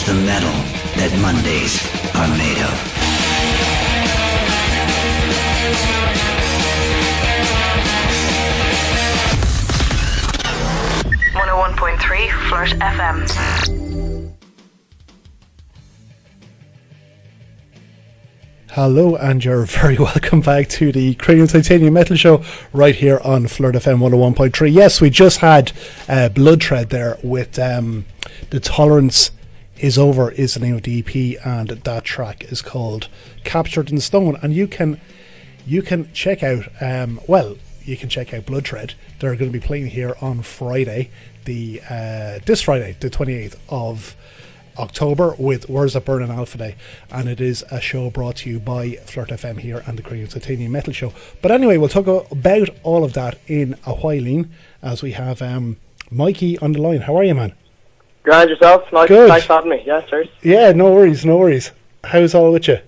the metal that Mondays are made of. Flirt FM. Hello, and you're very welcome back to the Cranium Titanium Metal Show right here on Flirt FM 101.3. Yes, we just had Bloodtread there with The Tolerance Is Over is the name of the EP, and that track is called Captured in Stone. And you can check out you can check out Bloodtread. They're going to be playing here on Friday, this Friday, the 28th of October, with Words That Burn and Alpha Day, and it is a show brought to you by Flirt FM here and the Cranium Titanium Metal Show. But anyway, we'll talk about all of that in a while, as we have Mikey on the line. How are you, man? Grand, yourself? Good. Nice having me. Yeah, cheers. Yeah, no worries. How's all with you?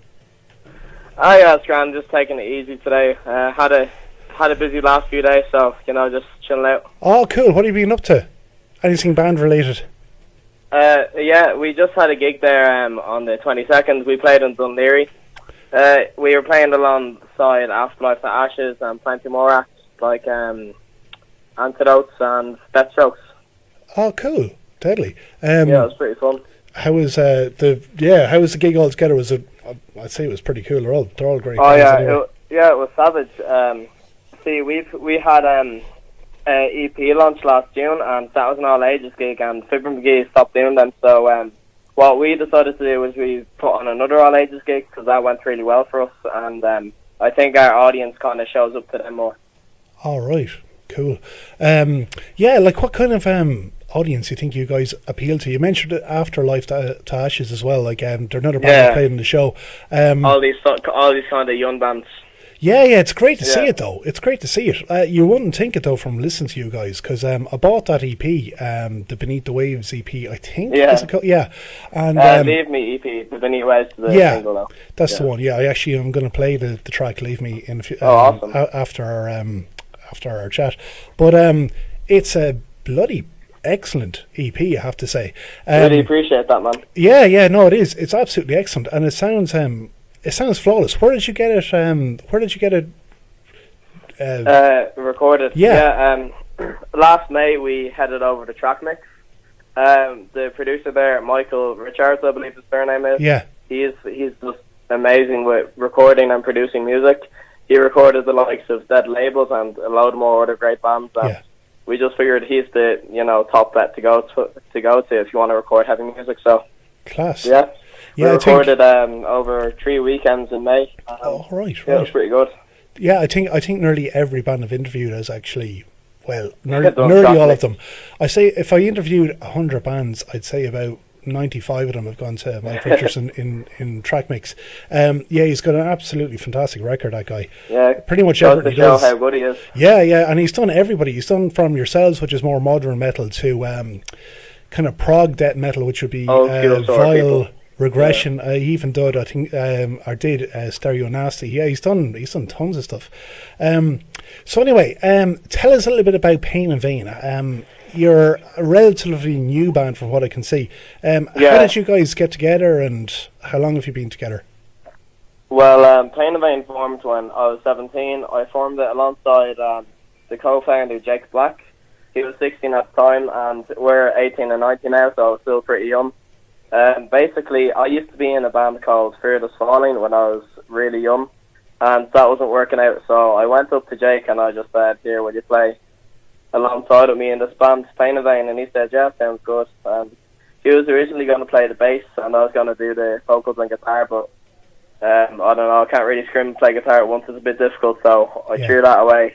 Yeah, it's grand. Just taking it easy today. Had a busy last few days, so just chilling out. Oh, cool. What have you been up to? Anything band related? Yeah, we just had a gig there on the 22nd. We played in Dunleary. We were playing alongside Afterlife to Ashes and plenty more acts like Antidotes and Deathstrokes. Oh, cool. Deadly. Yeah, it was pretty fun. How was how was the gig altogether? I'd say it was pretty cool. They're all great. Oh yeah, anyway. it was savage. See, we had EP launch last June, and that was an all ages gig, and Fibrin McGee stopped doing them. So what we decided to do was we put on another all ages gig, because that went really well for us, and I think our audience kind of shows up to them more. All right, cool. Yeah, like what kind of audience you think you guys appeal to? You mentioned Afterlife to Ashes as well. Like they're another band that played in the show. All these kind of young bands. Yeah, it's great to see it though. It's great to see it. You wouldn't think it though from listening to you guys, because I bought that EP, the Beneath the Waves EP, I think. Yeah. Is it called? Yeah. And Leave Me EP, the Beneath Waves to the single now. That's the one. Yeah, I'm going to play the track Leave Me in a few, awesome. after our chat. But it's a bloody excellent EP, I have to say. Really appreciate that, man. Yeah, no, it is. It's absolutely excellent, and it sounds flawless. Where did you get it? Recorded. Yeah. Last May we headed over to Trackmix. The producer there, Michael Richards, I believe his surname is. Yeah. He's just amazing with recording and producing music. He recorded the likes of Dead Labels and a load more other great bands. And we just figured he's the top bet to go to if you want to record heavy music. So. Class. Yeah. We recorded over 3 weekends in May. Right. Yeah, it was pretty good. Yeah, I think nearly every band I've interviewed has actually, nearly all of them. I say if I interviewed 100 bands, I'd say about 95 of them have gone to Mike Richardson in Trackmix. He's got an absolutely fantastic record, that guy. Yeah, pretty much everything he does. How good he is. Yeah, and he's done everybody. He's done from Yourselves, which is more modern metal, to kind of prog death metal, which would be Vile, Regression. He even did, I think, Stereo Nasty. Yeah, he's done tons of stuff. So anyway, tell us a little bit about Pain in Vain. You're a relatively new band from what I can see. How did you guys get together, and how long have you been together? Well, Pain in Vain formed when I was 17. I formed it alongside the co-founder, Jake Black. He was 16 at the time, and we're 18 and 19 now, so I was still pretty young. Basically, I used to be in a band called Fearless Falling when I was really young, and that wasn't working out, so I went up to Jake and I just said, "Here, will you play alongside of me in this band, Pain in Vain?" And he said, "Yeah, sounds good." And he was originally going to play the bass, and I was going to do the vocals and guitar, but I don't know, I can't really scream and play guitar at once. It's a bit difficult, so I threw that away.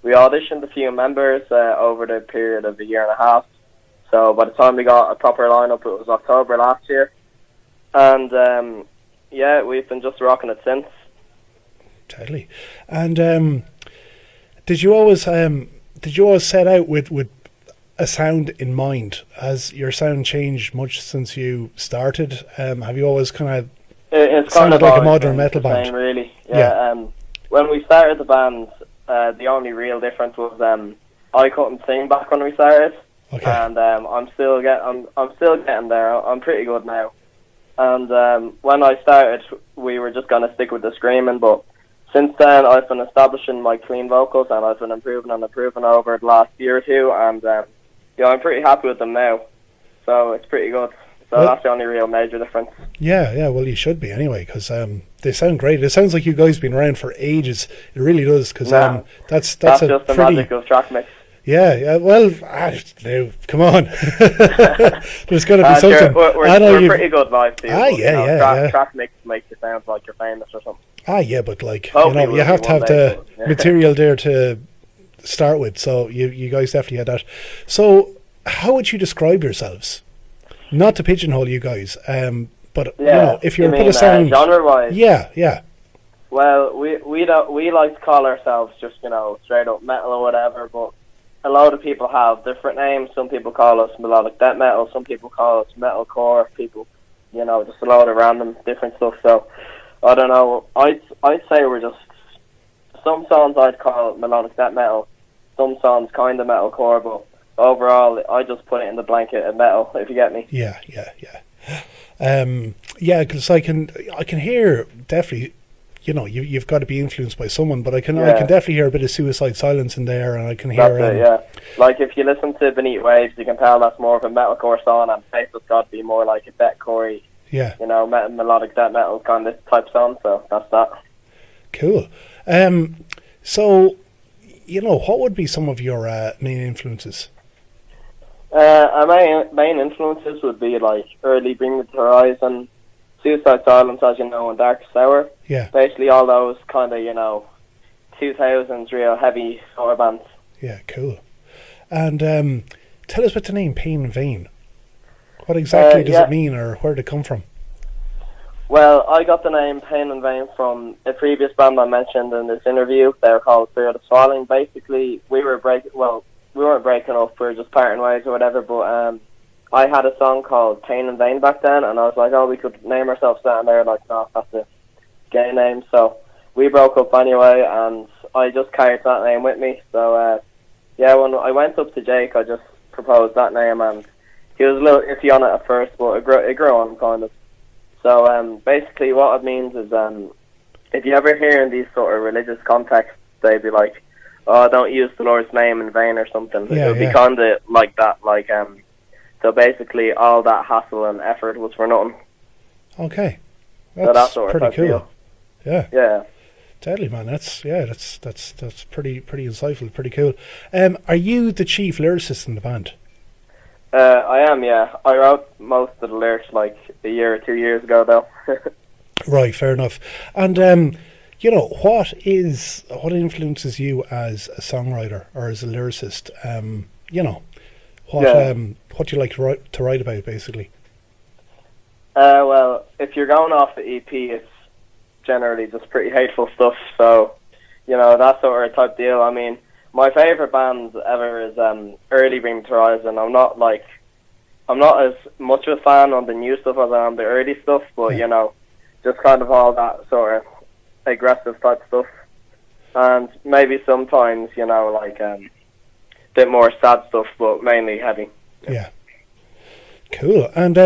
We auditioned a few members over the period of a year and a half. So by the time we got a proper lineup, it was October last year. And we've been just rocking it since. Totally. And did you always set out with a sound in mind? Has your sound changed much since you started? Have you always kind of it's sounded kind of like a modern metal band? Same, really. Yeah. When we started the band, the only real difference was I couldn't sing back when we started. Okay. and I'm still getting there. I'm pretty good now. And when I started, we were just gonna stick with the screaming, but since then I've been establishing my clean vocals, and I've been improving over the last year or two, and yeah, I'm pretty happy with them now. So it's pretty good. So Well, that's the only real major difference. Yeah, well, you should be anyway, because they sound great. It sounds like you guys been around for ages. It really does, because No, that's That's a just the pretty... magic of track mix. Yeah, well, now, come on. There's got to be Sure, something. I know we're you've- pretty good live too. Ah, but, yeah. Track mix makes you sound like you're famous or something. But like, Hopefully you we'll have be to have one the day, but, yeah. material there to start with. So you guys definitely had that. So how would you describe yourselves? Not to pigeonhole you guys, but Yeah, if you were to mean, put a sound, genre-wise? yeah, Well, we like to call ourselves just straight up metal or whatever, but a lot of people have different names. Some people call us melodic death metal. Some people call us metalcore. People, just a lot of random different stuff. So I don't know. I'd say we're just some songs I'd call melodic death metal. Some songs kind of metalcore, but overall I just put it in the blanket of metal. If you get me. yeah. Because I can hear definitely. You've got to be influenced by someone, but I can definitely hear a bit of Suicide Silence in there, and I can hear. That's it, yeah. Like if you listen to Beneath Waves, you can tell that's more of a metalcore song, and Faith has got to be more like a deathcore, Yeah. melodic death metal kind of type song. So that's that. Cool. So, what would be some of your main influences? Our main influences would be like early Bring Me to the Horizon, Suicide Silence, as you know, and Darkest Hour. Yeah. Basically all those kind of 2000s real heavy sort of bands. Yeah, cool. And tell us about the name Pain and Vain. What exactly does it mean, or where did it come from? Well, I got the name Pain and Vain from a previous band I mentioned in this interview. They were called Spirit of Swallowing. Basically, we weren't breaking up, we were just parting ways or whatever, but I had a song called Pain and Vain back then, and I was like, we could name ourselves that, and they were like, no, that's a gay name. So we broke up anyway, and I just carried that name with me. So, when I went up to Jake, I just proposed that name, and he was a little iffy on it at first, but it grew on, kind of. So, basically what it means is, if you ever hear in these sort of religious contexts, they'd be like, don't use the Lord's name in vain or something. Yeah, it would be kind of like that, so basically all that hassle and effort was for nothing. Okay. So that's sort of pretty cool. Deal. Yeah. Yeah. Deadly, man. That's pretty insightful, pretty cool. Are you the chief lyricist in the band? I am, yeah. I wrote most of the lyrics like a year or 2 years ago, though. Right, fair enough. And what influences you as a songwriter or as a lyricist? What do you like to write about, basically? Well, if you're going off the EP, it's generally just pretty hateful stuff. So, that sort of type deal. I mean, my favourite band ever is early Bring Me to Horizon. I'm not as much of a fan on the new stuff as I am the early stuff, but just kind of all that sort of aggressive type stuff, and maybe sometimes bit more sad stuff, but mainly heavy. Yeah. Cool. And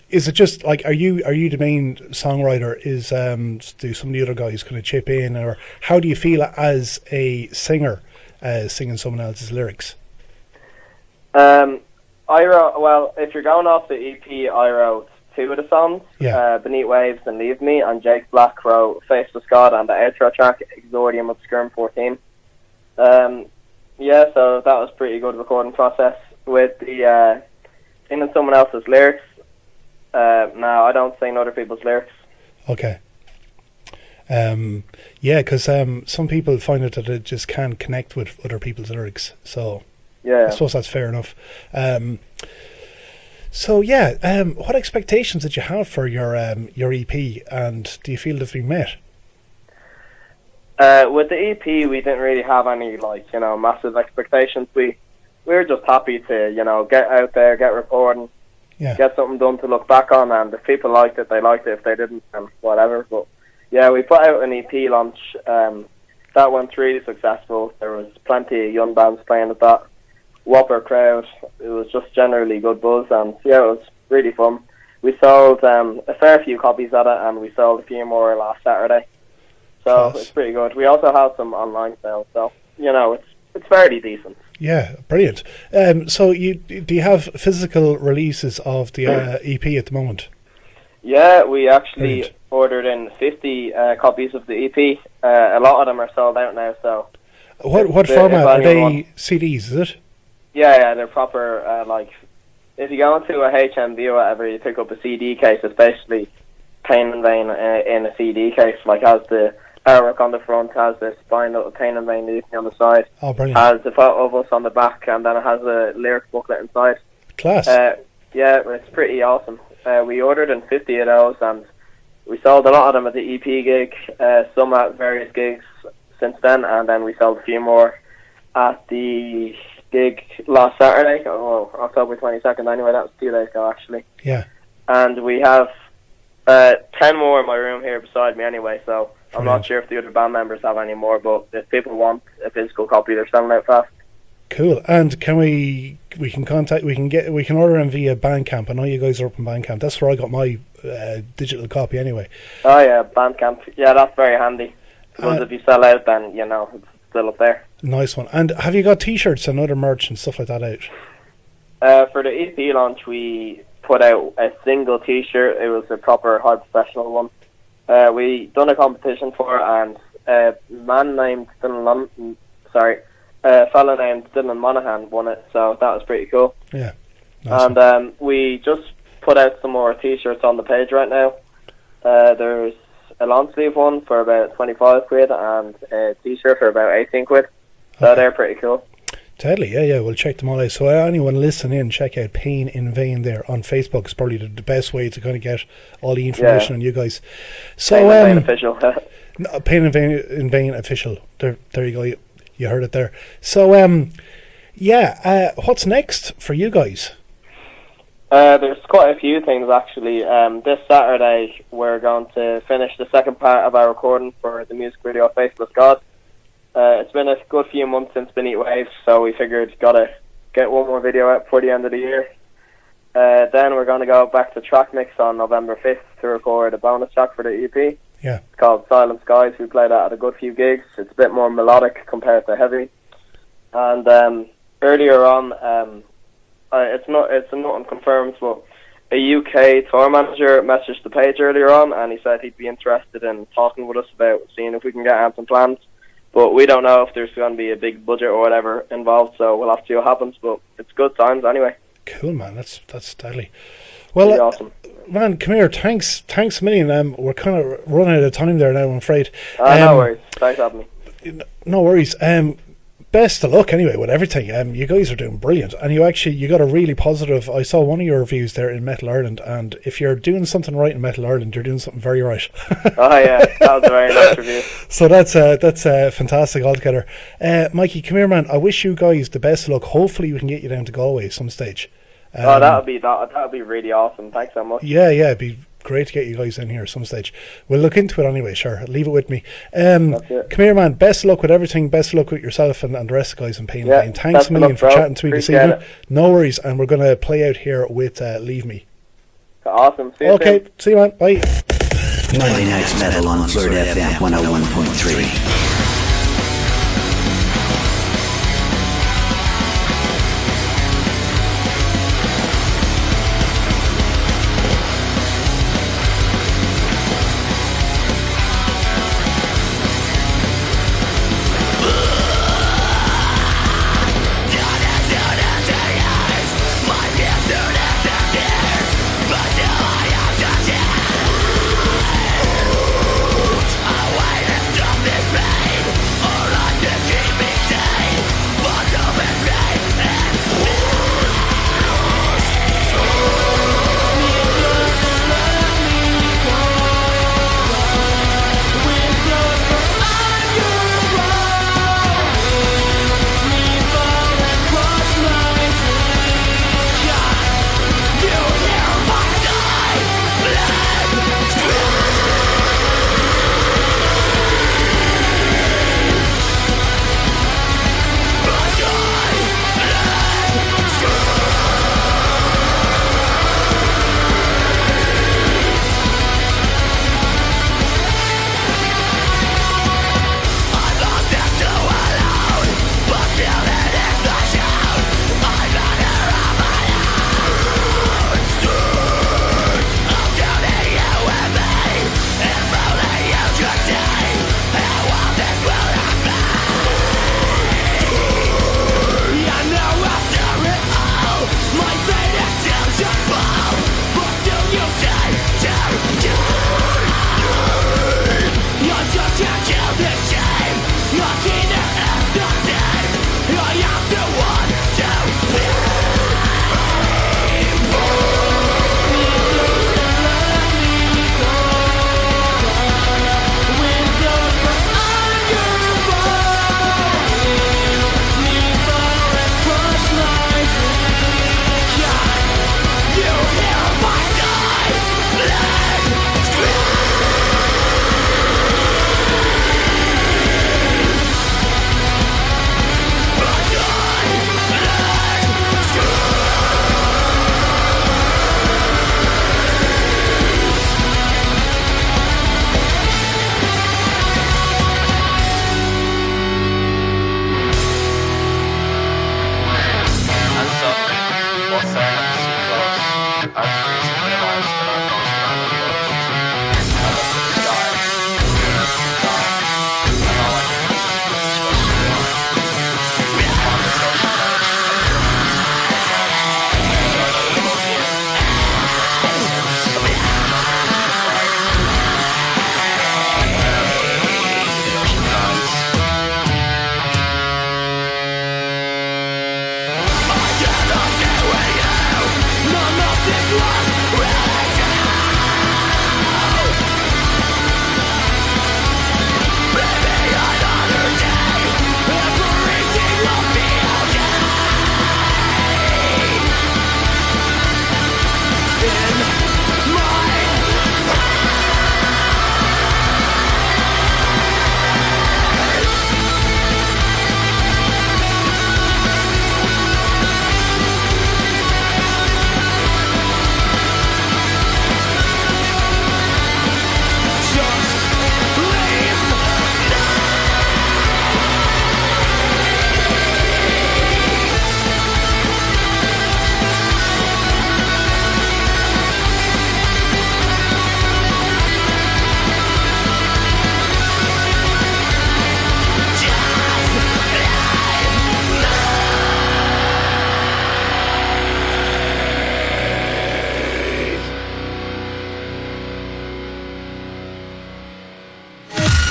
is it just like are you the main songwriter? Is do some of the other guys kind of chip in, or how do you feel as a singer singing someone else's lyrics? I wrote, well, if you're going off the EP, I wrote two of the songs, Beneath Waves and Leave Me, and Jake Black wrote Face to Scott and the outro track, Exordium Obscurum 14. So that was pretty good recording process. With the singing someone else's lyrics, no, I don't sing other people's lyrics. Okay. Because some people find it that it just can't connect with other people's lyrics, so I suppose that's fair enough. What expectations did you have for your EP, and do you feel they've been met? With the EP, we didn't really have any massive expectations. We were just happy to get out there, get recording, get something done to look back on, and if people liked it, they liked it. If they didn't, then whatever. But yeah, we put out an EP launch. That went really successful. There was plenty of young bands playing at that. whopper crowd. It was just generally good buzz, and yeah, it was really fun. We sold a fair few copies at it, and we sold a few more last Saturday. So Class. it's pretty good. We also have some online sales, so it's fairly decent. Yeah, brilliant. So do you have physical releases of the EP at the moment? Yeah, we actually Brilliant. ordered in 50 copies of the EP. A lot of them are sold out now, so What if format are anyone they? CDs, is it? yeah, they're proper, like, if you go into a HMV or whatever, you pick up a CD case, especially Pain and Vein in a CD case, like, has the artwork on the front, has the spine little Pain and Vein leafing on the side, Oh, brilliant. has the photo of us on the back, and then it has a lyric booklet inside. Class. Yeah, it's pretty awesome. We ordered in 50 of those, and we sold a lot of them at the EP gig, some at various gigs since then, and then we sold a few more at the gig last Saturday, October 22nd anyway. That was 2 days ago actually. Yeah. And we have 10 more in my room here beside me anyway, so I'm Brilliant. not sure if the other band members have any more, but if people want a physical copy, they're selling out fast. Cool. And can we can order them via Bandcamp? I know you guys are up in Bandcamp. That's where I got my digital copy anyway. Oh yeah, Bandcamp. Yeah, that's very handy. Because if you sell out, then, it's still up there. Nice one. And have you got T-shirts and other merch and stuff like that out? For the EP launch, we put out a single T-shirt. It was a proper high professional one. We done a competition for it, and a fella named Dylan Monaghan won it, so that was pretty cool. Yeah. Nice one. And we just put out some more T-shirts on the page right now. There's a long sleeve one for about 25 quid and a T-shirt for about 18 quid. So Okay. they're pretty cool. Totally, yeah, we'll check them all out. So anyone listening in, check out Pain in Vain there on Facebook. It's probably the best way to kind of get all the information on you guys. So, Pain and Vein official. no, Pain in Vain official. There you go. You heard it there. So, what's next for you guys? There's quite a few things actually. This Saturday we're going to finish the second part of our recording for the music video Faceless God. It's been a good few months since Beneath Waves, so we figured gotta get one more video out before the end of the year. Then we're going to go back to Track Mix on November 5th to record a bonus track for the EP. Yeah. It's called Silent Skies. We played that at a good few gigs. It's a bit more melodic compared to heavy. And earlier on, it's not unconfirmed, but a UK tour manager messaged the page earlier on, and he said he'd be interested in talking with us about seeing if we can get Anthem planned. But we don't know if there's going to be a big budget or whatever involved, so we'll have to see what happens. But it's good times anyway. Cool, man. That's deadly. Pretty Well, awesome. man, come here. Thanks a million. We're kind of running out of time there now, I'm afraid. No worries. Thanks for having me. No worries. Best of luck anyway with everything. You guys are doing brilliant, and you got a really positive. I saw one of your reviews there in Metal Ireland, and if you're doing something right in Metal Ireland, you're doing something very right. Oh yeah, that was a very nice review. So that's fantastic altogether. Mikey, come here, man. I wish you guys the best of luck. Hopefully, we can get you down to Galway some stage. That would be really awesome. Thanks so much. Yeah, it'd be great to get you guys in here some stage. We'll look into it anyway, sure. Leave it with me. Come here, man. Best of luck with everything. Best of luck with yourself and the rest of the guys in Pain. Yeah, Pain. Thanks best a of million luck, for bro. chatting to me this Appreciate evening. No worries. And we're going to play out here with Leave Me. Awesome. See you Okay, soon. see you, man. Bye. Monday Night's Metal on Flirt FM 101.3. Stop this pain.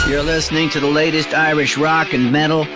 You're listening to the latest Irish rock and metal.